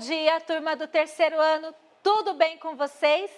dia, turma do terceiro ano, tudo bem com vocês?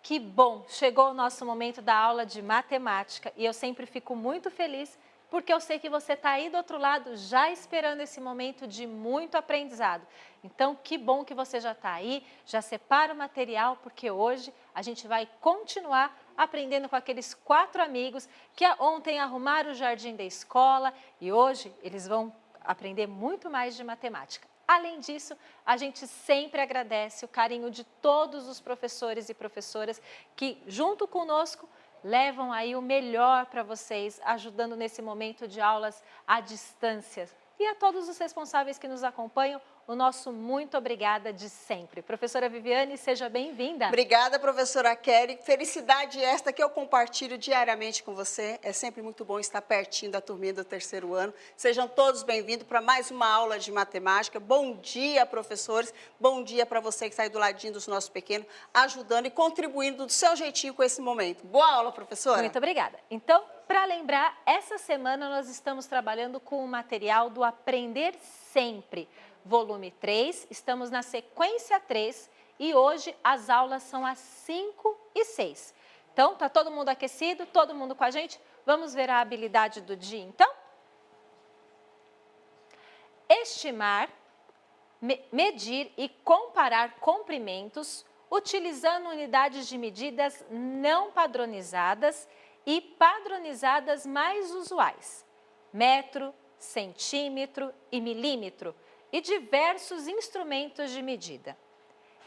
Que bom, chegou o nosso momento da aula de matemática e eu sempre fico muito feliz porque eu sei que você está aí do outro lado já esperando esse momento de muito aprendizado. Então, que bom que você já está aí, já separa o material porque hoje a gente vai continuar aprendendo com aqueles 4 amigos que ontem arrumaram o jardim da escola e hoje eles vão aprender muito mais de matemática. Além disso, a gente sempre agradece o carinho de todos os professores e professoras que, junto conosco, levam aí o melhor para vocês, ajudando nesse momento de aulas à distância. E a todos os responsáveis que nos acompanham, o nosso muito obrigada de sempre. Professora Viviane, seja bem-vinda. Obrigada, professora Kelly. Felicidade esta que eu compartilho diariamente com você. É sempre muito bom estar pertinho da turminha do terceiro ano. Sejam todos bem-vindos para mais uma aula de matemática. Bom dia, professores. Bom dia para você que está aí do ladinho dos nossos pequenos, ajudando e contribuindo do seu jeitinho com esse momento. Boa aula, professora. Muito obrigada. Então, para lembrar, essa semana nós estamos trabalhando com o material do Aprender Sempre. Volume 3, estamos na sequência 3 e hoje as aulas são às 5 e 6. Então, tá todo mundo aquecido? Todo mundo com a gente? Vamos ver a habilidade do dia, então? Estimar, medir e comparar comprimentos utilizando unidades de medidas não padronizadas e padronizadas mais usuais, metro, centímetro e milímetro, e diversos instrumentos de medida.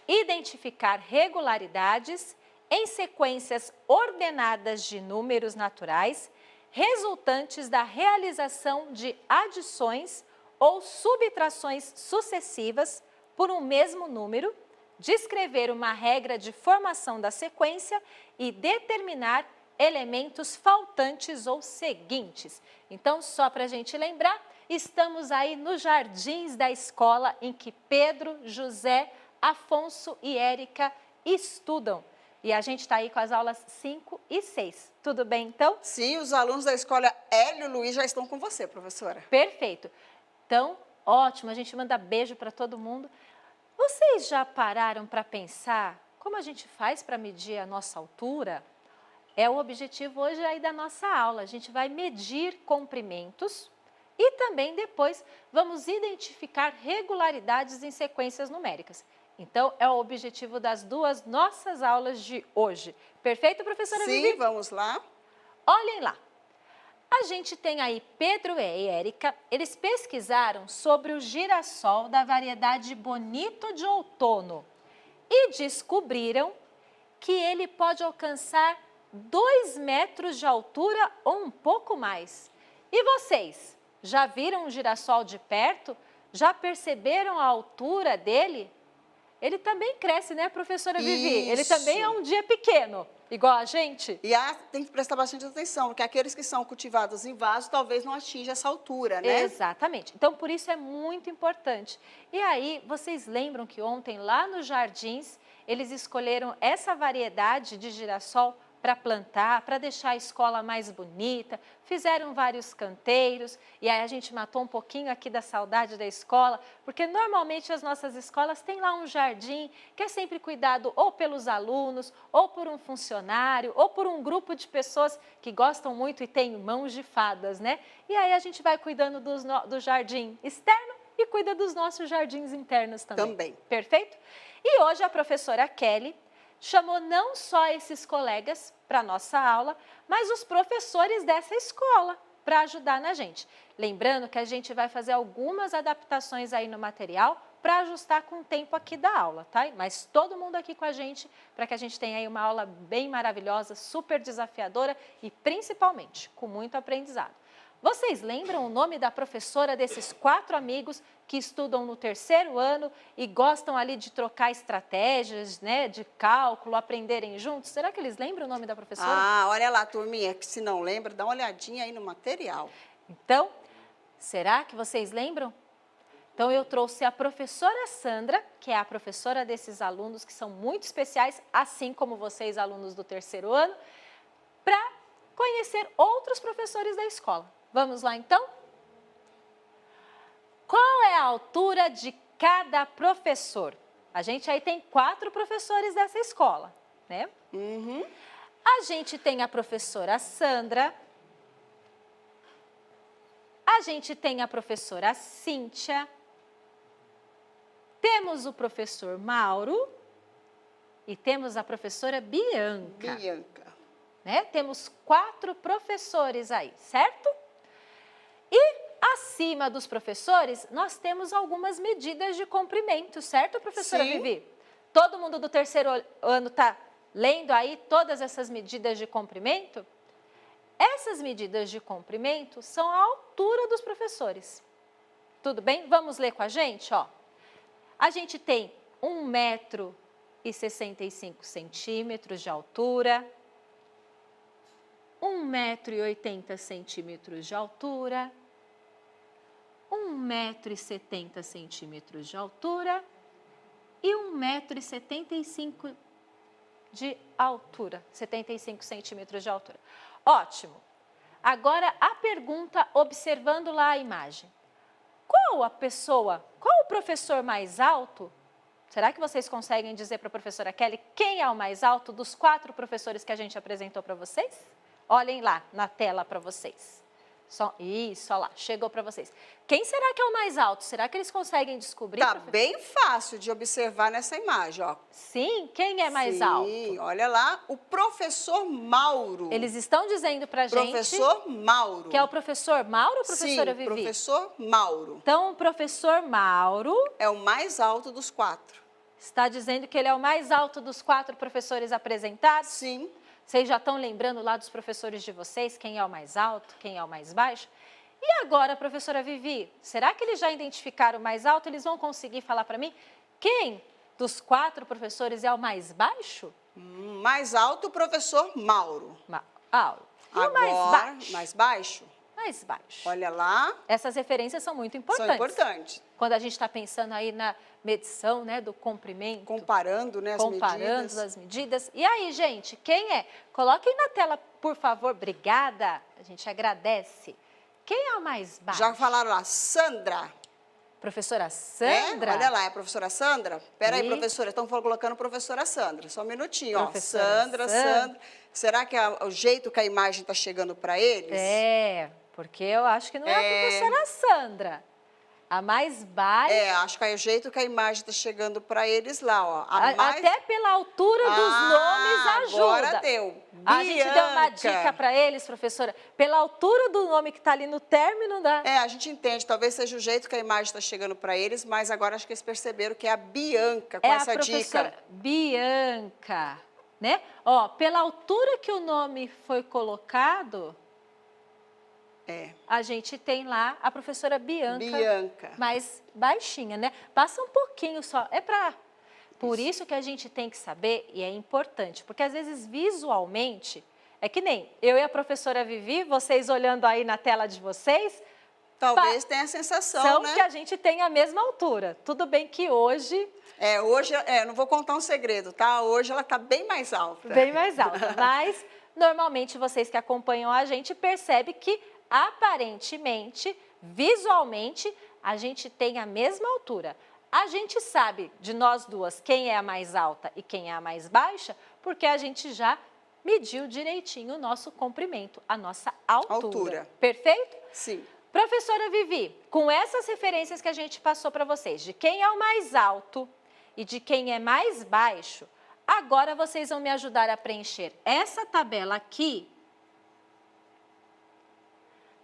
Identificar regularidades em sequências ordenadas de números naturais resultantes da realização de adições ou subtrações sucessivas por um mesmo número, descrever uma regra de formação da sequência e determinar elementos faltantes ou seguintes. Então, só para a gente lembrar, estamos aí nos jardins da escola em que Pedro, José, Afonso e Érica estudam. E a gente está aí com as aulas 5 e 6. Tudo bem, então? Sim, os alunos da escola Hélio Luiz já estão com você, professora. Perfeito. Então, ótimo, a gente manda beijo para todo mundo. Vocês já pararam para pensar como a gente faz para medir a nossa altura? É o objetivo hoje aí da nossa aula. A gente vai medir comprimentos e também depois vamos identificar regularidades em sequências numéricas. Então, é o objetivo das duas nossas aulas de hoje. Perfeito, professora Vivi? Sim, vamos lá. Olhem lá. A gente tem aí Pedro e Érica, eles pesquisaram sobre o girassol da variedade Bonito de Outono e descobriram que ele pode alcançar 2 metros de altura ou um pouco mais. E vocês? Já viram um girassol de perto? Já perceberam a altura dele? Ele também cresce, né, professora Vivi? Isso. Ele também é um dia pequeno, igual a gente. E tem que prestar bastante atenção, porque aqueles que são cultivados em vaso talvez não atinjam essa altura, né? Exatamente. Então, por isso é muito importante. E aí, vocês lembram que ontem, lá nos jardins, eles escolheram essa variedade de girassol para plantar, para deixar a escola mais bonita, fizeram vários canteiros e aí a gente matou um pouquinho aqui da saudade da escola, porque normalmente as nossas escolas têm lá um jardim que é sempre cuidado ou pelos alunos, ou por um funcionário, ou por um grupo de pessoas que gostam muito e têm mãos de fadas, né? E aí a gente vai cuidando do jardim externo e cuida dos nossos jardins internos também. Perfeito? E hoje a professora Kelly chamou não só esses colegas para a nossa aula, mas os professores dessa escola para ajudar na gente. Lembrando que a gente vai fazer algumas adaptações aí no material para ajustar com o tempo aqui da aula, tá? Mas todo mundo aqui com a gente para que a gente tenha aí uma aula bem maravilhosa, super desafiadora e principalmente com muito aprendizado. Vocês lembram o nome da professora desses 4 amigos que estudam no terceiro ano e gostam ali de trocar estratégias, né, de cálculo, aprenderem juntos? Será que eles lembram o nome da professora? Ah, olha lá, turminha, que se não lembra, dá uma olhadinha aí no material. Então, será que vocês lembram? Então, eu trouxe a professora Sandra, que é a professora desses alunos que são muito especiais, assim como vocês, alunos do terceiro ano, para conhecer outros professores da escola. Vamos lá, então? Qual é a altura de cada professor. A gente aí tem 4 professores dessa escola, né? Uhum. A gente tem a professora Sandra, a gente tem a professora Cíntia, temos o professor Mauro e temos a professora Bianca. Né? Temos 4 professores aí, certo? E acima dos professores, nós temos algumas medidas de comprimento, certo, professora Sim. Vivi? Todo mundo do terceiro ano está lendo aí todas essas medidas de comprimento? Essas medidas de comprimento são a altura dos professores. Tudo bem? Vamos ler com a gente, ó. A gente tem 1,65 m de altura, 1,80 m de altura, 1,70 m de altura e 1,75 m de altura, 75 centímetros de altura. Ótimo! Agora a pergunta observando lá a imagem. Qual o professor mais alto? Será que vocês conseguem dizer para a professora Kelly quem é o mais alto dos 4 professores que a gente apresentou para vocês? Olhem lá na tela para vocês. Isso, olha lá, chegou para vocês. Quem será que é o mais alto? Será que eles conseguem descobrir? Tá bem fácil de observar nessa imagem, ó. Sim, quem é mais alto? Sim, olha lá, o professor Mauro. Eles estão dizendo para a gente... Professor Mauro. Que é o professor Mauro ou professora Sim, Vivi? professor Mauro. Então, o professor Mauro... É o mais alto dos 4. Está dizendo que ele é o mais alto dos 4 professores apresentados? Sim. Vocês já estão lembrando lá dos professores de vocês, quem é o mais alto, quem é o mais baixo? E agora, professora Vivi, será que eles já identificaram o mais alto? Eles vão conseguir falar para mim quem dos 4 professores é o mais baixo? Mais alto, o professor Mauro. Mauro. E agora, o mais baixo? Mais baixo? Mais baixo. Olha lá. Essas referências são muito importantes. São importantes. Quando a gente está pensando aí na medição, né, do comprimento. Comparando, né, as medidas. E aí, gente, quem é? Coloquem na tela, por favor. Obrigada. A gente agradece. Quem é o mais baixo? Já falaram lá, Sandra. Professora Sandra? Olha lá, é a professora Sandra? Espera aí, professora, estão colocando professora Sandra. Só um minutinho, professora ó. Sandra. Será que é o jeito que a imagem está chegando para eles? É, porque eu acho que não é a professora Sandra. A mais baixa... É, acho que é o jeito que a imagem está chegando para eles lá, ó. Até pela altura dos nomes ajuda. Agora deu. A gente deu uma dica para eles, professora. Pela altura do nome que está ali no término da... É, a gente entende. Talvez seja o jeito que a imagem está chegando para eles, mas agora acho que eles perceberam que é a Bianca com essa dica. É a professora Bianca, né? Ó, pela altura que o nome foi colocado... A gente tem lá a professora Bianca. Mais baixinha, né? Passa um pouquinho só. Por isso que a gente tem que saber, e é importante, porque às vezes visualmente, é que nem eu e a professora Vivi, vocês olhando aí na tela de vocês... Talvez tenha a sensação, né? que a gente tem a mesma altura. Tudo bem que hoje... não vou contar um segredo, tá? Hoje ela está bem mais alta. Bem mais alta, mas normalmente vocês que acompanham a gente percebem que aparentemente, visualmente, a gente tem a mesma altura. A gente sabe de nós duas quem é a mais alta e quem é a mais baixa, porque a gente já mediu direitinho o nosso comprimento, a nossa altura. Perfeito? Sim. Professora Vivi, com essas referências que a gente passou para vocês, de quem é o mais alto e de quem é mais baixo, agora vocês vão me ajudar a preencher essa tabela aqui,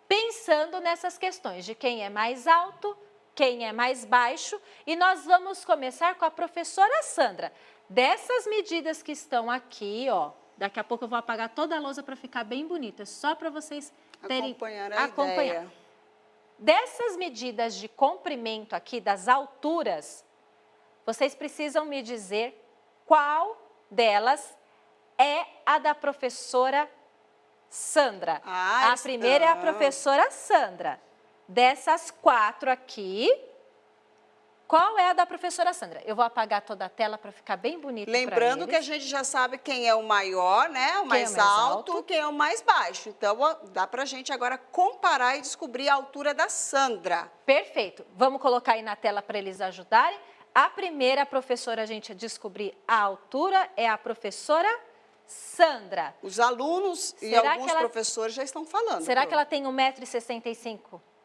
pensando nessas questões de quem é mais alto, quem é mais baixo, e nós vamos começar com a professora Sandra. Dessas medidas que estão aqui, ó, daqui a pouco eu vou apagar toda a lousa para ficar bem bonita, só para vocês terem acompanhar. Dessas medidas de comprimento aqui, das alturas, vocês precisam me dizer qual delas é a da professora Sandra. A primeira é a professora Sandra. Dessas 4 aqui, Qual é a da professora Sandra? Eu vou apagar toda a tela para ficar bem bonito para eles. Lembrando que a gente já sabe quem é o maior, né? O mais alto, quem é o mais baixo. Então, dá para a gente agora comparar e descobrir a altura da Sandra. Perfeito. Vamos colocar aí na tela para eles ajudarem. A primeira professora a gente a descobrir a altura é a professora Sandra. Os alunos e alguns professores já estão falando. Será que ela tem 1,65 m?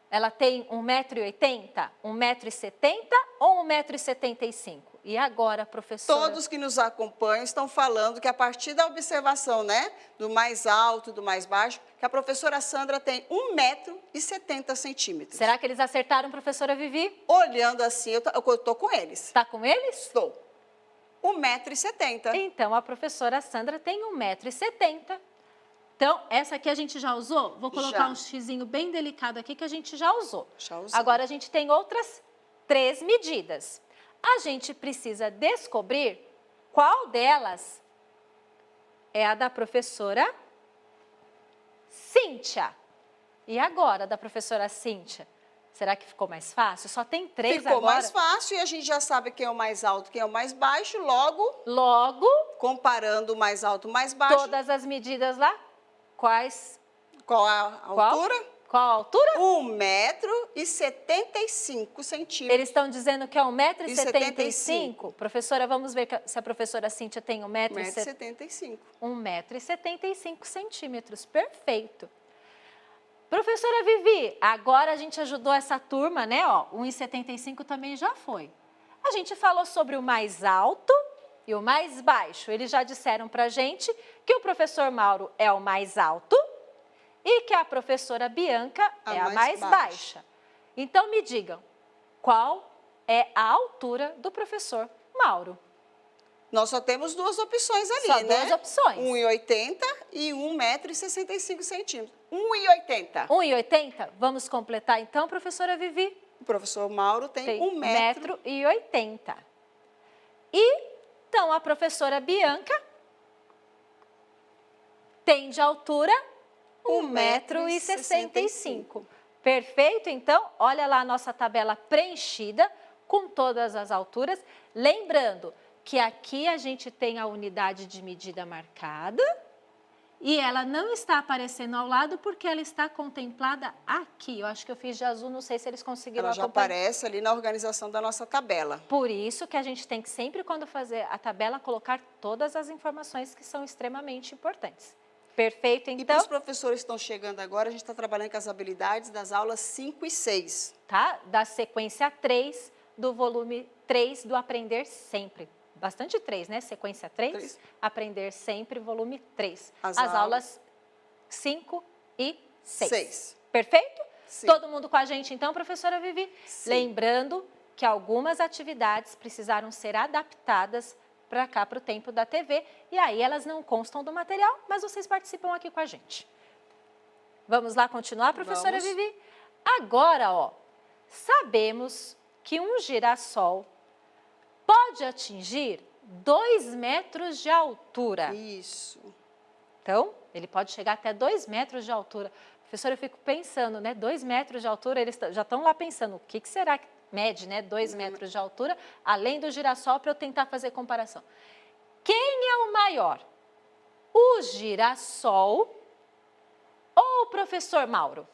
Ela tem 1,80 m, 1,70 m ou 1,75 m? E agora, professora? Todos que nos acompanham estão falando que a partir da observação, né, do mais alto, do mais baixo, que a professora Sandra tem 1,70 m. Será que eles acertaram, professora Vivi? Olhando assim, eu tô com eles. Está com eles? Estou. 1,70 m. Então, a professora Sandra tem 1,70 m. Então, essa aqui a gente já usou? Vou colocar um xizinho bem delicado aqui que a gente já usou. Já usou. Agora, a gente tem outras 3 medidas. A gente precisa descobrir qual delas é a da professora Cíntia. E agora, da professora Cíntia? Será que ficou mais fácil? Só tem 3 agora. Ficou mais fácil e a gente já sabe quem é o mais alto, quem é o mais baixo. Logo, comparando o mais alto e o mais baixo. Todas as medidas lá? Quais? Qual a altura? Qual a altura? 1,75 m. Eles estão dizendo que é 1,75 m? Professora, vamos ver se a professora Cíntia tem 1,75 m. 1,75 m. Perfeito. Professora Vivi, agora a gente ajudou essa turma, né? 1,75 m também já foi. A gente falou sobre o mais alto e o mais baixo. Eles já disseram pra gente que o professor Mauro é o mais alto e que a professora Bianca é a mais baixa. Então, me digam, qual é a altura do professor Mauro? Nós só temos 2 opções ali, só né? 2 opções. 1,80 m e 1,65 m. 1,80 m. 1,80 m? Vamos completar então, professora Vivi? O professor Mauro tem 1,80 m. E, então, a professora Bianca tem de altura 1,65 m. Perfeito? Então, olha lá a nossa tabela preenchida com todas as alturas. Lembrando que aqui a gente tem a unidade de medida marcada e ela não está aparecendo ao lado porque ela está contemplada aqui. Eu acho que eu fiz de azul, não sei se eles conseguiram acompanhar. Ela já aparece ali na organização da nossa tabela. Por isso que a gente tem que sempre, quando fazer a tabela, colocar todas as informações que são extremamente importantes. Perfeito, então? E para os professores que estão chegando agora, a gente está trabalhando com as habilidades das aulas 5 e 6. Tá? Da sequência 3, do volume 3 do Aprender Sempre. Bastante 3, né? Sequência 3, Aprender Sempre, volume 3. As aulas 5 e 6. Perfeito? Sim. Todo mundo com a gente então, professora Vivi? Sim. Lembrando que algumas atividades precisaram ser adaptadas para cá, para o tempo da TV, e aí elas não constam do material, mas vocês participam aqui com a gente. Vamos lá continuar, professora Vivi? Agora, sabemos que um girassol pode atingir 2 metros de altura. Isso. Então, ele pode chegar até 2 metros de altura. Professora, eu fico pensando, né? 2 metros de altura, eles já estão lá pensando, o que será que mede, né? 2 metros de altura, além do girassol, para eu tentar fazer comparação. Quem é o maior? O girassol ou o professor Mauro?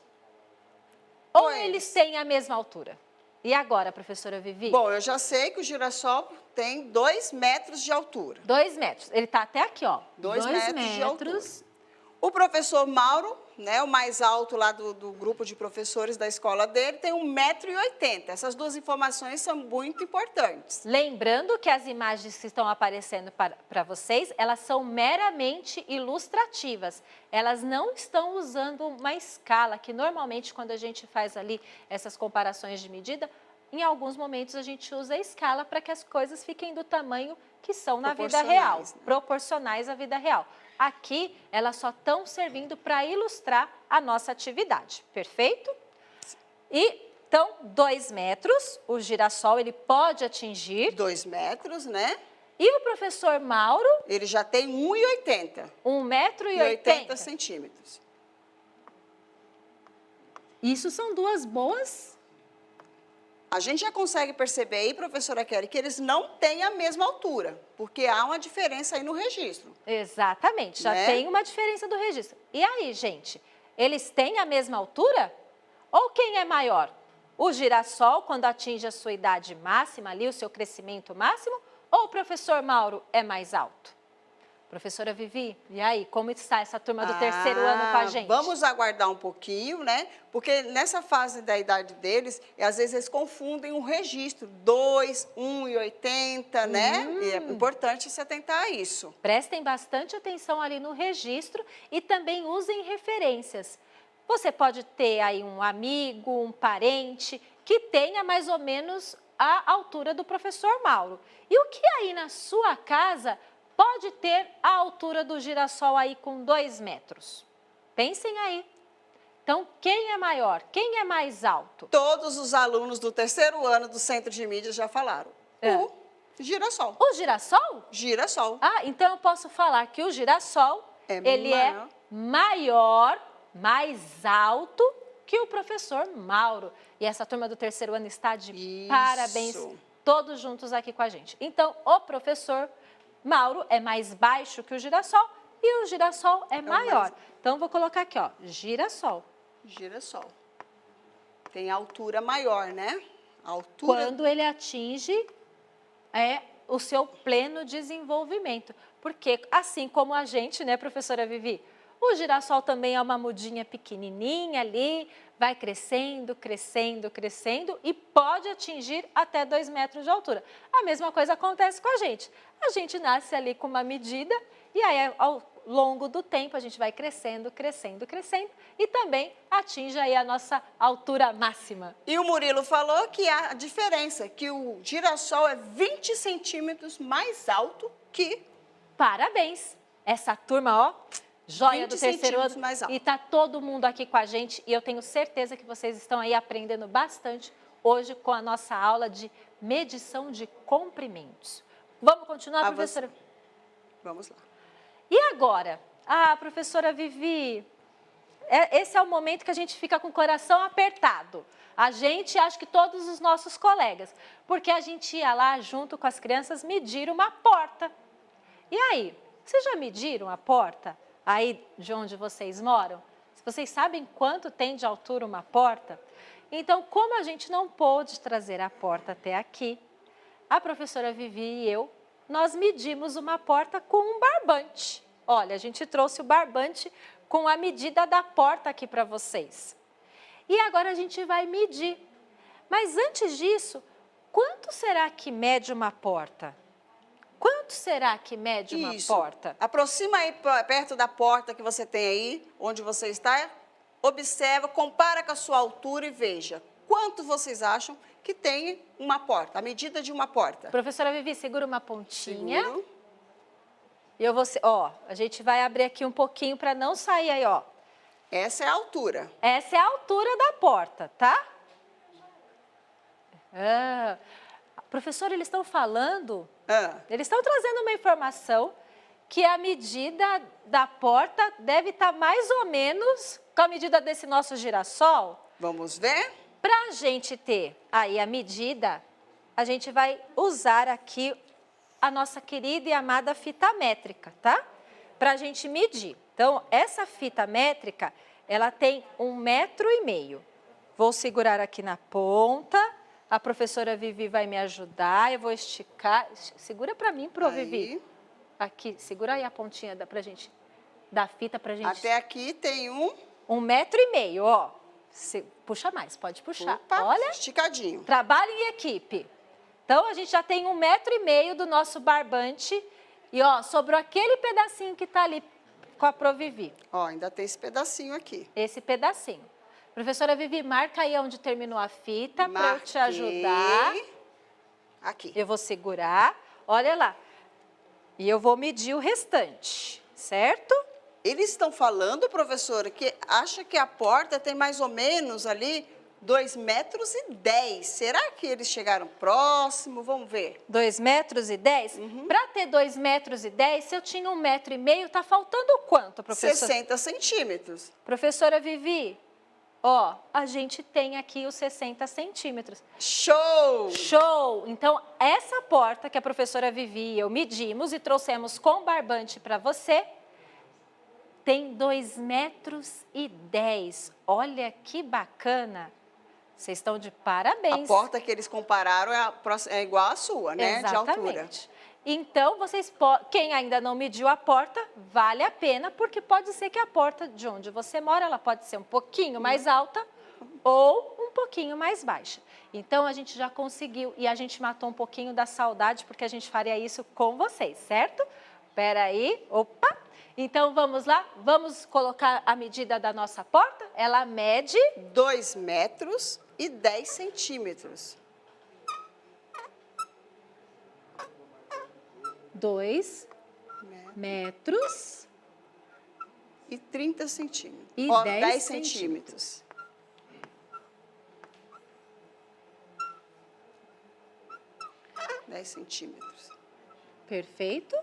Ou eles têm a mesma altura? E agora, professora Vivi? Bom, eu já sei que o girassol tem 2 metros de altura. 2 metros. Ele está até aqui, ó. 2 metros de altura. O professor Mauro, né, o mais alto lá do grupo de professores da escola dele, tem 1,80 m. Essas 2 informações são muito importantes. Lembrando que as imagens que estão aparecendo para vocês, elas são meramente ilustrativas. Elas não estão usando uma escala, que normalmente quando a gente faz ali essas comparações de medida, em alguns momentos a gente usa a escala para que as coisas fiquem do tamanho que são na vida real, né? Proporcionais à vida real. Aqui, elas só estão servindo para ilustrar a nossa atividade, perfeito? E, então, 2 metros, o girassol, ele pode atingir... 2 metros, né? E o professor Mauro? Ele já tem 1,80 m. 1,80 m. Isso são 2 boas a gente já consegue perceber aí, professora Kelly, que eles não têm a mesma altura, porque há uma diferença aí no registro. Exatamente, já tem uma diferença do registro. E aí, gente, eles têm a mesma altura? Ou quem é maior? O girassol, quando atinge a sua idade máxima ali, o seu crescimento máximo, ou o professor Mauro é mais alto? Professora Vivi, e aí, como está essa turma do terceiro ano com a gente? Vamos aguardar um pouquinho, né? Porque nessa fase da idade deles, às vezes eles confundem o registro, 2, 1,80, né? E é importante se atentar a isso. Prestem bastante atenção ali no registro e também usem referências. Você pode ter aí um amigo, um parente, que tenha mais ou menos a altura do professor Mauro. E o que aí na sua casa pode ter a altura do girassol aí com 2 metros? Pensem aí. Então, quem é maior? Quem é mais alto? Todos os alunos do terceiro ano do Centro de Mídias já falaram. O girassol. O girassol? Girassol. Ah, então eu posso falar que o girassol, ele é maior, mais alto que o professor Mauro. E essa turma do terceiro ano está de parabéns, todos juntos aqui com a gente. Então, o professor Mauro é mais baixo que o girassol e o girassol é maior. Então, vou colocar aqui, ó, girassol. Girassol. Tem altura maior, né? Altura... Quando ele atinge o seu pleno desenvolvimento. Porque, assim como a gente, né, professora Vivi? O girassol também é uma mudinha pequenininha ali, vai crescendo, crescendo, crescendo e pode atingir até 2 metros de altura. A mesma coisa acontece com a gente. A gente nasce ali com uma medida e aí ao longo do tempo a gente vai crescendo, crescendo, crescendo e também atinge aí a nossa altura máxima. E o Murilo falou que há a diferença, que o girassol é 20 centímetros mais alto que... Parabéns! Essa turma, ó... Joia do terceiro ano e está todo mundo aqui com a gente e eu tenho certeza que vocês estão aí aprendendo bastante hoje com a nossa aula de medição de comprimentos. Vamos continuar, professora? Vamos lá. E agora? Professora Vivi, esse é o momento que a gente fica com o coração apertado. A gente, acho que todos os nossos colegas, porque a gente ia lá junto com as crianças medir uma porta. E aí, vocês já mediram a porta? Aí de onde vocês moram? Vocês sabem quanto tem de altura uma porta? Então, como a gente não pôde trazer a porta até aqui, a professora Vivi e eu, nós medimos uma porta com um barbante. Olha, a gente trouxe o barbante com a medida da porta aqui para vocês. E agora a gente vai medir. Mas antes disso, quanto será que mede uma porta? Quanto será que mede uma porta? Aproxima aí perto da porta que você tem aí, onde você está. Observa, compara com a sua altura e veja quanto vocês acham que tem uma porta, a medida de uma porta. Professora Vivi, segura uma pontinha. Seguro. E eu vou, a gente vai abrir aqui um pouquinho para não sair aí, ó. Essa é a altura. Essa é a altura da porta, tá? Professor, eles estão falando, eles estão trazendo uma informação que a medida da porta deve estar mais ou menos com a medida desse nosso girassol. Vamos ver? Para a gente ter aí a medida, a gente vai usar aqui a nossa querida e amada fita métrica, tá? Para a gente medir. Então, essa fita métrica, ela tem 1,5 metros. Vou segurar aqui na ponta. A professora Vivi vai me ajudar, eu vou esticar. Segura para mim, Vivi. Aqui, segura aí a pontinha pra gente, da fita pra gente. Até aqui tem 1,5 metros, ó. Puxa mais, pode puxar. Opa, olha, esticadinho. Trabalho em equipe. Então, a gente já tem 1,5 metros do nosso barbante. E, ó, sobrou aquele pedacinho que tá ali com a Provivi. Ó, ainda tem esse pedacinho aqui. Esse pedacinho. Professora Vivi, marca aí onde terminou a fita para eu te ajudar. Aqui. Eu vou segurar. Olha lá. E eu vou medir o restante, certo? Eles estão falando, professora, que acha que a porta tem mais ou menos ali 2,10 metros. Será que eles chegaram próximo? Vamos ver. 2,10 metros? Para ter 2,10 metros, se eu tinha 1,5 metros, tá faltando quanto, professora? 60 centímetros. Professora Vivi, Ó, a gente tem aqui os 60 centímetros. Show! Show! Então, essa porta que a professora Vivi e eu medimos e trouxemos com barbante para você, tem 2,10 m. Olha que bacana! Vocês estão de parabéns. A porta que eles compararam é igual à sua, né? Exatamente. De altura. Então, quem ainda não mediu a porta, vale a pena, porque pode ser que a porta de onde você mora, ela pode ser um pouquinho mais alta ou um pouquinho mais baixa. Então, a gente já conseguiu e a gente matou um pouquinho da saudade, porque a gente faria isso com vocês, certo? Espera aí, opa! Então, vamos lá, vamos colocar a medida da nossa porta. Ela mede 2,10 m. 2 metros e 30 centímetros. E 10 centímetros. Perfeito.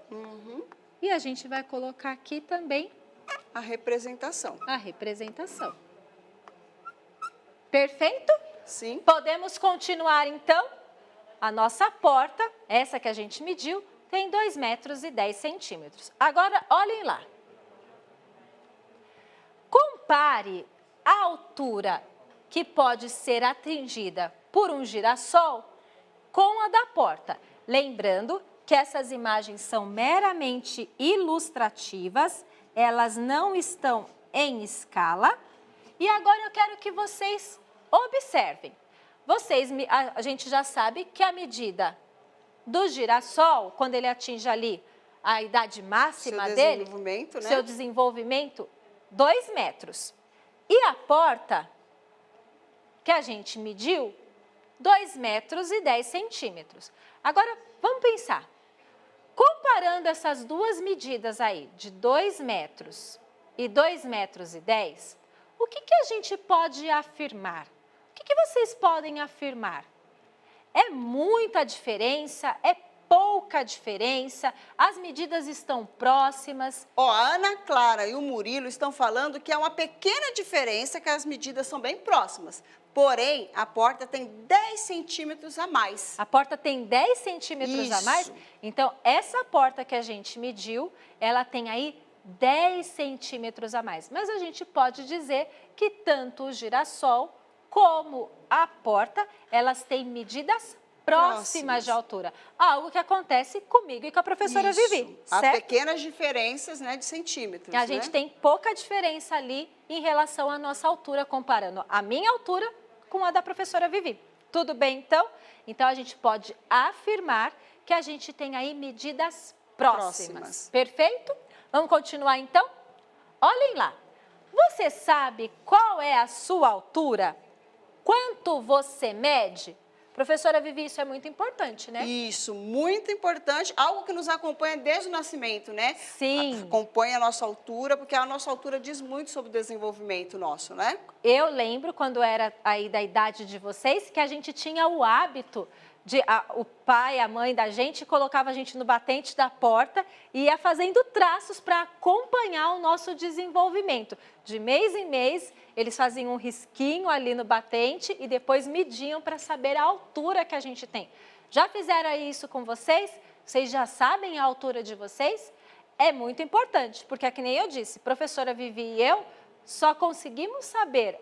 E a gente vai colocar aqui também a representação. Perfeito? Sim. Podemos continuar, então? A nossa porta, essa que a gente mediu, tem 2,10 m. Agora, olhem lá. Compare a altura que pode ser atingida por um girassol com a da porta. Lembrando que essas imagens são meramente ilustrativas, elas não estão em escala. E agora eu quero que vocês observem. A gente já sabe que a medida do girassol, quando ele atinge ali a idade máxima dele, seu desenvolvimento, 2 metros. E a porta que a gente mediu, 2,10 m. Agora, vamos pensar. Comparando essas duas medidas aí, de 2 metros e 2,10 m, o que a gente pode afirmar? O que vocês podem afirmar? É muita diferença? É pouca diferença? As medidas estão próximas? Ó, a Ana Clara e o Murilo estão falando que é uma pequena diferença, que as medidas são bem próximas. Porém, a porta tem 10 centímetros a mais. A porta tem 10 centímetros a mais? Então, essa porta que a gente mediu, ela tem aí 10 centímetros a mais. Mas a gente pode dizer que tanto o girassol como a porta, elas têm medidas próximas de altura. Algo que acontece comigo e com a professora Vivi, certo? Há pequenas diferenças, né, de centímetros. A gente tem pouca diferença ali em relação à nossa altura, comparando a minha altura com a da professora Vivi. Tudo bem, então? Então, a gente pode afirmar que a gente tem aí medidas próximas. Perfeito? Vamos continuar, então? Olhem lá. Você sabe qual é a sua altura? Quanto você mede? Professora Vivi, isso é muito importante, né? Isso, muito importante. Algo que nos acompanha desde o nascimento, né? Sim. Acompanha a nossa altura, porque a nossa altura diz muito sobre o desenvolvimento nosso, né? Eu lembro, quando era aí da idade de vocês, que a gente tinha o hábito o pai, a mãe da gente colocava a gente no batente da porta e ia fazendo traços para acompanhar o nosso desenvolvimento. De mês em mês, eles faziam um risquinho ali no batente e depois mediam para saber a altura que a gente tem. Já fizeram isso com vocês? Vocês já sabem a altura de vocês? É muito importante, porque é que nem eu disse, professora Vivi e eu só conseguimos saber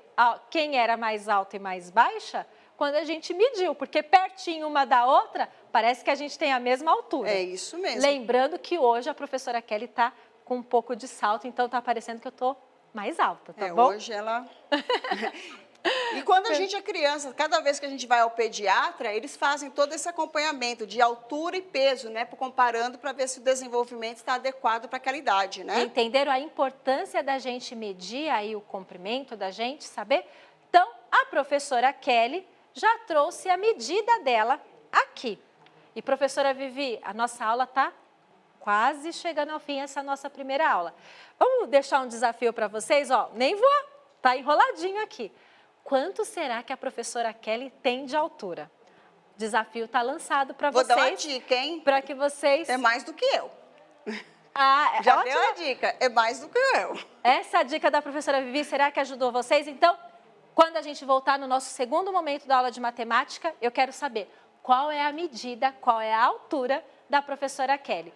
quem era mais alta e mais baixa quando a gente mediu, porque pertinho uma da outra, parece que a gente tem a mesma altura. É isso mesmo. Lembrando que hoje a professora Kelly está com um pouco de salto, então está parecendo que eu estou mais alta, tá bom? Hoje ela... E quando a gente é criança, cada vez que a gente vai ao pediatra, eles fazem todo esse acompanhamento de altura e peso, né? Comparando para ver se o desenvolvimento está adequado para aquela idade, né? Entenderam a importância da gente medir aí o comprimento da gente, saber? Então, a professora Kelly já trouxe a medida dela aqui. E professora Vivi, a nossa aula está quase chegando ao fim, essa nossa primeira aula. Vamos deixar um desafio para vocês, ó, nem vou, tá enroladinho aqui. Quanto será que a professora Kelly tem de altura? O desafio está lançado para vocês. Vou dar uma dica, hein? Para que vocês... É mais do que eu. Ah, já deu a dica, é mais do que eu. Essa dica da professora Vivi, será que ajudou vocês? Então, Quando a gente voltar no nosso segundo momento da aula de matemática, eu quero saber qual é a medida, qual é a altura da professora Kelly.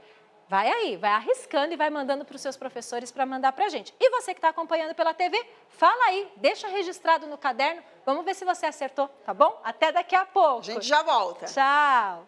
Vai aí, vai arriscando e vai mandando para os seus professores para mandar para a gente. E você que está acompanhando pela TV, fala aí, deixa registrado no caderno. Vamos ver se você acertou, tá bom? Até daqui a pouco. A gente já volta. Tchau.